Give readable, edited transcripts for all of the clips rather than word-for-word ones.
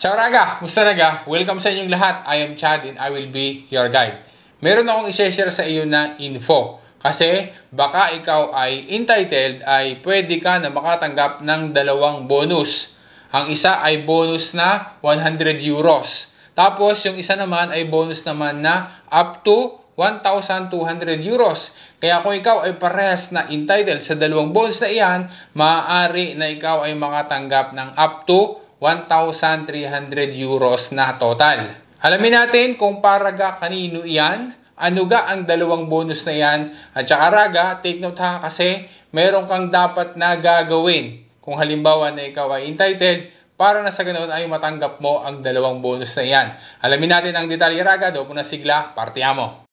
Ciao Raga! Musta Raga? Welcome sa inyong lahat. I am Chad and I will be your guide. Meron akong i-share sa iyo na info. Kasi baka ikaw ay entitled ay pwede ka na makatanggap ng dalawang bonus. Ang isa ay bonus na 100 euros. Tapos yung isa naman ay bonus naman na up to 1,200 euros. Kaya kung ikaw ay parehas na entitled sa dalawang bonus na iyan, maaari na ikaw ay makatanggap ng up to 1,300 euros na total. Alamin natin kung para ga kanino iyan, ano ga ang dalawang bonus na iyan, at saka Raga, take note ha kasi meron kang dapat na gagawin kung halimbawa na ikaw ay entitled para na sa ganoon ay matanggap mo ang dalawang bonus na iyan. Alamin natin ang detalye Raga, doon po na sigla, partiamo!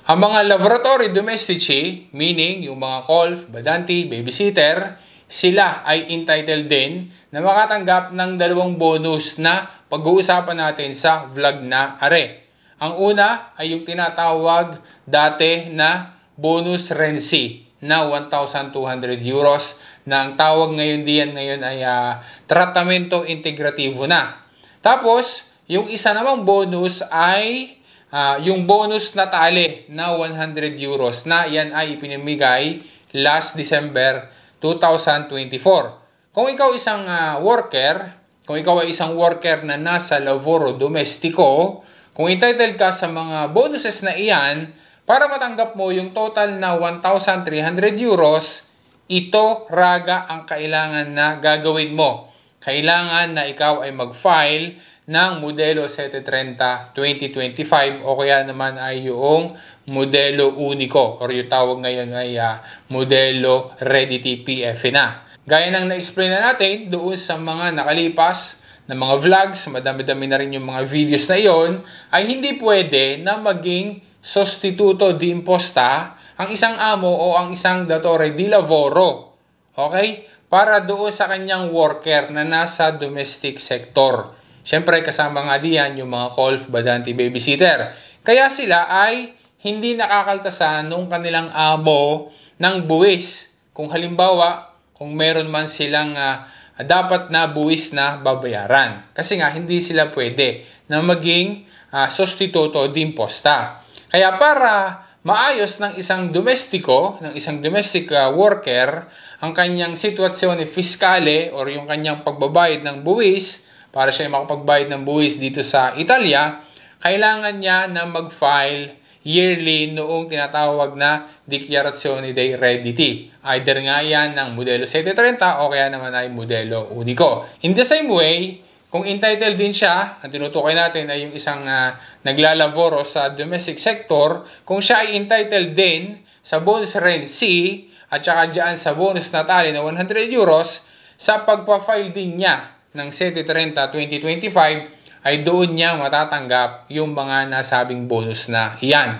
Ang mga laboratory domestici, meaning yung mga kolf, badanti, babysitter, sila ay entitled din na makatanggap ng dalawang bonus na pag-uusapan natin sa vlog na are. Ang una ay yung tinatawag dati na bonus Renzi na 1,200 euros na ang tawag ngayon diyan ngayon ay tratamento integrativo na. Tapos, yung isa namang bonus ay yung bonus na tali na 100 euros na yan ay ipinamigay last December 2024. Kung ikaw isang kung ikaw ay isang worker na nasa lavoro domestico, kung entitled ka sa mga bonuses na iyan, para matanggap mo yung total na 1,300 euros, ito Raga ang kailangan na gagawin mo. Kailangan na ikaw ay mag-file ng Modelo 730 2025 o kaya naman ay yung Modelo Unico or yung tawag ngayon ay Modelo Ready TPF na. Gaya ng na-explain na natin doon sa mga nakalipas na mga vlogs, madami-dami na rin yung mga videos na yon, ay hindi pwede na maging sostituto di imposta ang isang amo o ang isang datore di lavoro. Okay? Para doon sa kanyang worker na nasa domestic sector. Siyempre, kasama nga diyan yung mga kolf, badanti, babysitter. Kaya sila ay hindi nakakaltasan nung kanilang amo ng buwis. Kung halimbawa, kung meron man silang dapat na buwis na babayaran. Kasi nga, hindi sila pwede na maging sostituto di imposta. Kaya para maayos ng isang domestiko, ng isang domestic worker, ang kanyang sitwasyon fiskale or yung kanyang pagbabayad ng buwis, para siya makapagbayad ng buwis dito sa Italia, kailangan niya na mag-file yearly noong tinatawag na Dichiarazione dei Redditi. Either nga yan ng Modelo 730 o kaya naman ay Modelo Unico. In the same way, kung entitled din siya, ang tinutukoy natin ay yung isang naglalaboro sa domestic sector, kung siya ay entitled din sa bonus Renzi at saka dyan sa bonus na tali na 100 euros, sa pagpa-file din niya ng 730 2025 ay doon niya matatanggap yung mga nasabing bonus na iyan.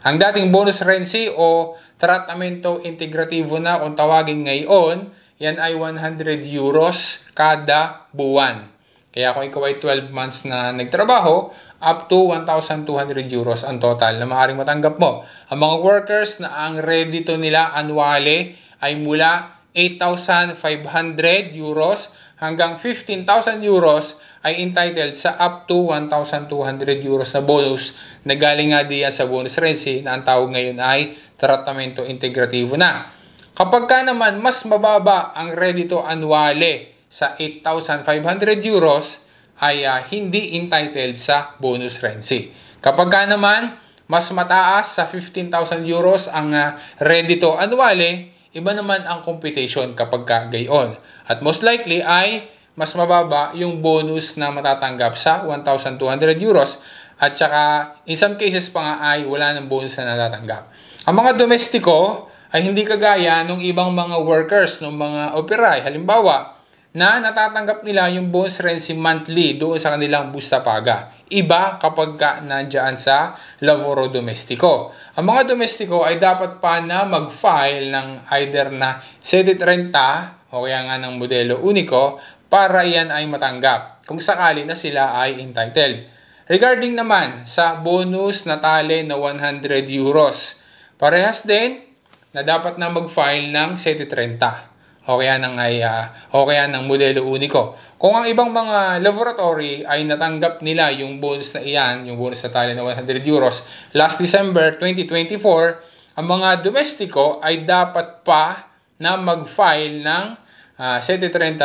Ang dating bonus Renzi o tratamento integrativo na kung tawagin ngayon, yan ay 100 euros kada buwan. Kaya kung ikaw ay 12 months na nagtrabaho, up to 1,200 euros ang total na maaaring matanggap mo. Ang mga workers na ang reddito nila annuale ay mula 8,500 euros hanggang 15,000 euros ay entitled sa up to 1,200 euros na bonus na galing nga diyan sa bonus Renzi na ang tawag ngayon ay tratamento integrativo na. Kapag ka naman mas mababa ang reddito annuale sa 8,500 euros ay hindi entitled sa bonus Renzi. Kapag ka naman mas mataas sa 15,000 euros ang reddito annuale, iba naman ang computation kapag ka gayon. At most likely ay mas mababa yung bonus na matatanggap sa 1,200 euros at saka in some cases pa nga ay wala ng bonus na natatanggap. Ang mga domestiko ay hindi kagaya ng ibang mga workers, ng mga operay. Halimbawa, na natatanggap nila yung bonus Renzi monthly doon sa kanilang busta paga. Iba kapag ka nandiyan sa lavoro domestico. Ang mga domestiko ay dapat pa na mag-file ng either na 730 o kaya nga ng Modelo Unico para yan ay matanggap kung sakali na sila ay entitled. Regarding naman sa bonus Natale na 100 euros, parehas din na dapat na mag-file ng 730 o kaya ng modelo uniko. Kung ang ibang mga laboratory ay natanggap nila yung bonus na iyan, yung bonus Natale na 100 euros last December 2024, ang mga domestiko ay dapat pa na mag-file ng 730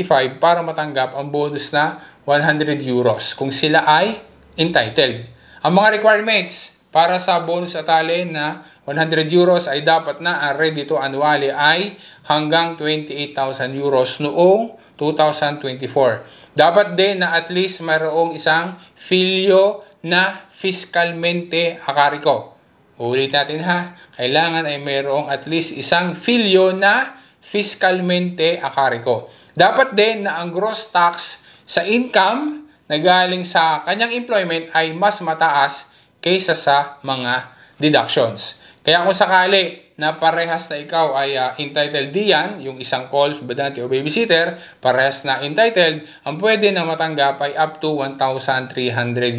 2025 para matanggap ang bonus na 100 euros kung sila ay entitled. Ang mga requirements para sa bonus Natale na 100 euros ay dapat na ang reddito annually ay hanggang 28,000 euros noong 2024. Dapat din na at least mayroong isang filyo na fiscalmente akariko. Ulit natin ha, kailangan ay mayroong at least isang filyo na fiscalmente akariko. Dapat din na ang gross tax sa income na galing sa kanyang employment ay mas mataas kaysa sa mga deductions. Kaya kung sakali na parehas na ikaw ay entitled diyan, yung isang golf, badante o babysitter, parehas na entitled, ang pwede na matanggap ay up to 1,300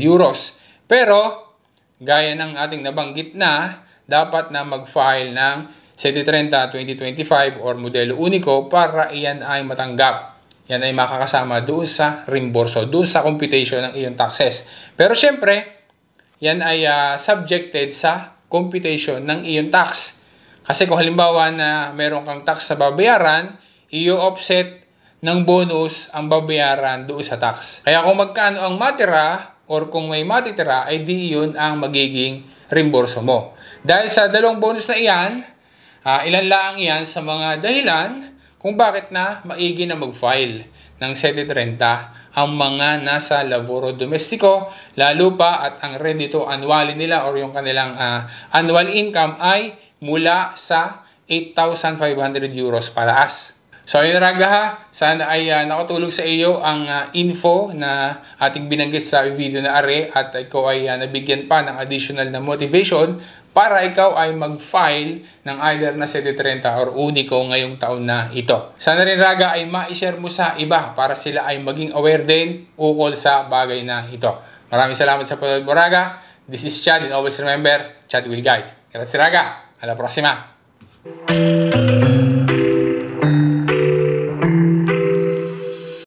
euros. Pero, gaya ng ating nabanggit na, dapat na mag-file ng 730 2025 or modelo uniko para iyan ay matanggap. Yan ay makakasama doon sa reimburso, doon sa computation ng iyong taxes. Pero syempre, yan ay subjected sa computation ng iyong tax. Kasi kung halimbawa na meron kang tax sa babayaran, i-offset ng bonus ang babayaran doon sa tax. Kaya kung magkano ang matira or kung may matitira, ay di yun ang magiging reimburso mo. Dahil sa dalawang bonus na iyan, ilan lang yan sa mga dahilan kung bakit na maigi na mag-file ng 730 ang mga nasa laboro domestiko, lalo pa at ang reddito annually nila or yung kanilang annual income ay mula sa 8,500 euros pataas. So yun Raga ha, sana ay nakatulong sa iyo ang info na ating binanggit sa video na are at ikaw ay nabigyan pa ng additional na motivation para ikaw ay mag-file ng either na 730 or uniko ngayong taon na ito. Sana rin Raga ay ma-share mo sa iba para sila ay maging aware din ukol sa bagay na ito. Maraming salamat sa panonood mo Raga. This is Chad and always remember, Chad will guide. Grazie Raga, alla prossima!